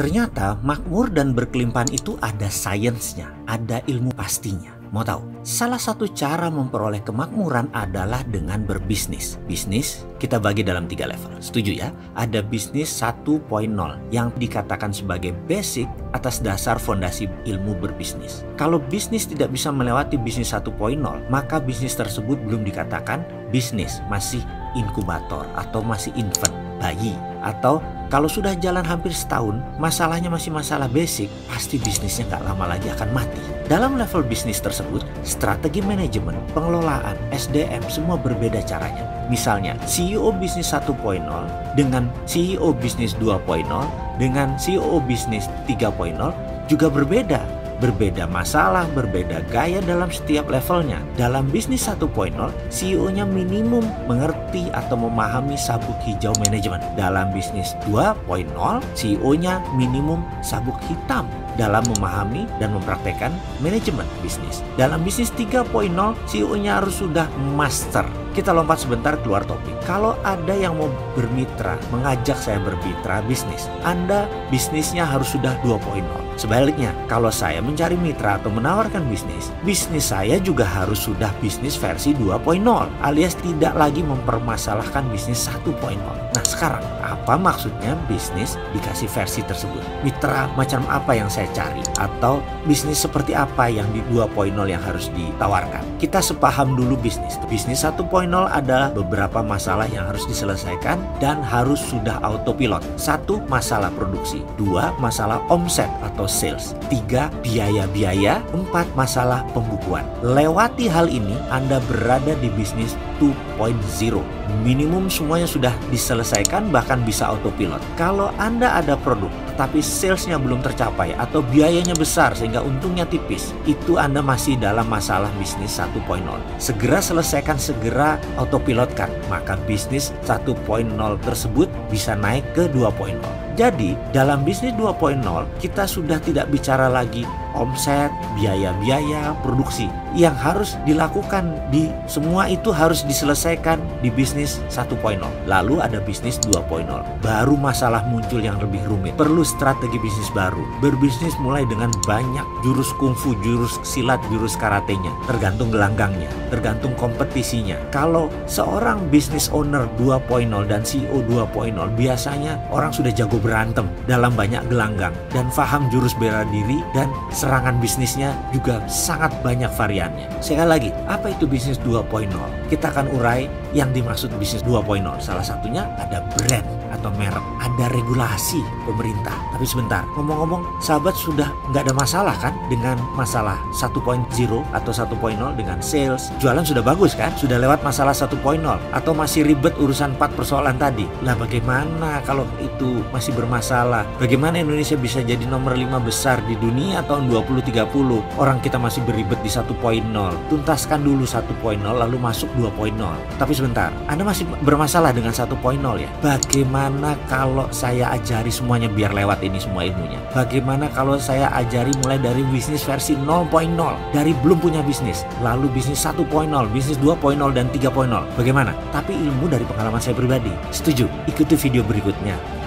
Ternyata makmur dan berkelimpahan itu ada sainsnya, ada ilmu pastinya. Mau tahu? Salah satu cara memperoleh kemakmuran adalah dengan berbisnis. Bisnis kita bagi dalam 3 level. Setuju ya? Ada bisnis 1.0 yang dikatakan sebagai basic atas dasar fondasi ilmu berbisnis. Kalau bisnis tidak bisa melewati bisnis 1.0, maka bisnis tersebut belum dikatakan bisnis, masih inkubator atau masih infant, bayi. Atau kalau sudah jalan hampir setahun, masalahnya masih masalah basic, pasti bisnisnya nggak lama lagi akan mati. Dalam level bisnis tersebut, strategi manajemen, pengelolaan, SDM semua berbeda caranya. Misalnya, CEO bisnis 1.0 dengan CEO bisnis 2.0 dengan CEO bisnis 3.0 juga berbeda. Berbeda masalah, berbeda gaya dalam setiap levelnya. Dalam bisnis 1.0, CEO-nya minimum mengerti atau memahami sabuk hijau manajemen. Dalam bisnis 2.0, CEO-nya minimum sabuk hitam dalam memahami dan mempraktekkan manajemen bisnis. Dalam bisnis 3.0, CEO-nya harus sudah master. Kita lompat sebentar keluar topik. Kalau ada yang mau bermitra, mengajak saya bermitra bisnis, Anda bisnisnya harus sudah 2.0. Sebaliknya, kalau saya mencari mitra atau menawarkan bisnis, bisnis saya juga harus sudah bisnis versi 2.0, alias tidak lagi mempermasalahkan bisnis 1.0. Nah sekarang, apa maksudnya bisnis dikasih versi tersebut? Mitra macam apa yang saya cari? Atau bisnis seperti apa yang di 2.0 yang harus ditawarkan? Kita sepaham dulu bisnis. Bisnis 1.0 adalah beberapa masalah yang harus diselesaikan dan harus sudah autopilot. 1. Masalah produksi. 2. Masalah omset atau sales. 3. Biaya-biaya. 4. Masalah pembukuan. Lewati hal ini, Anda berada di bisnis 2.0. Minimum semuanya sudah diselesaikan, bahkan bisa autopilot. Kalau Anda ada produk tetapi salesnya belum tercapai atau biayanya besar sehingga untungnya tipis, itu Anda masih dalam masalah bisnis 1.0. Segera selesaikan, segera autopilotkan, maka bisnis 1.0 tersebut bisa naik ke 2.0. Jadi dalam bisnis 2.0 kita sudah tidak bicara lagi omset, biaya-biaya, produksi. Yang harus dilakukan di semua itu harus diselesaikan di bisnis 1.0. Lalu ada bisnis 2.0. Baru masalah muncul yang lebih rumit. Perlu strategi bisnis baru. Berbisnis mulai dengan banyak jurus kungfu, jurus silat, jurus karatenya. Tergantung gelanggangnya, tergantung kompetisinya. Kalau seorang business owner 2.0 dan CEO 2.0, biasanya orang sudah jago berantem dalam banyak gelanggang dan paham jurus bela diri, dan serangan bisnisnya juga sangat banyak variannya. Sekali lagi, apa itu bisnis 2.0? Kita akan urai yang dimaksud bisnis 2.0. Salah satunya ada brand atau merek, ada regulasi pemerintah. Tapi sebentar, ngomong-ngomong, sahabat sudah nggak ada masalah kan dengan masalah 1.0 atau 1.0 dengan sales? Jualan sudah bagus kan? Sudah lewat masalah 1.0 atau masih ribet urusan 4 persoalan tadi? Lah bagaimana kalau itu masih bermasalah? Bagaimana Indonesia bisa jadi nomor 5 besar di dunia tahun 2030? Orang kita masih beribet di 1.0. Tuntaskan dulu 1.0 lalu masuk 2.0. Tapi sebentar, Anda masih bermasalah dengan 1.0 ya? Bagaimana kalau saya ajari semuanya biar lewat ini semua ilmunya? Bagaimana kalau saya ajari mulai dari bisnis versi 0.0, dari belum punya bisnis, lalu bisnis 1.0, bisnis 2.0 dan 3.0? Bagaimana? Tapi ilmu dari pengalaman saya pribadi. Setuju? Ikuti video berikutnya.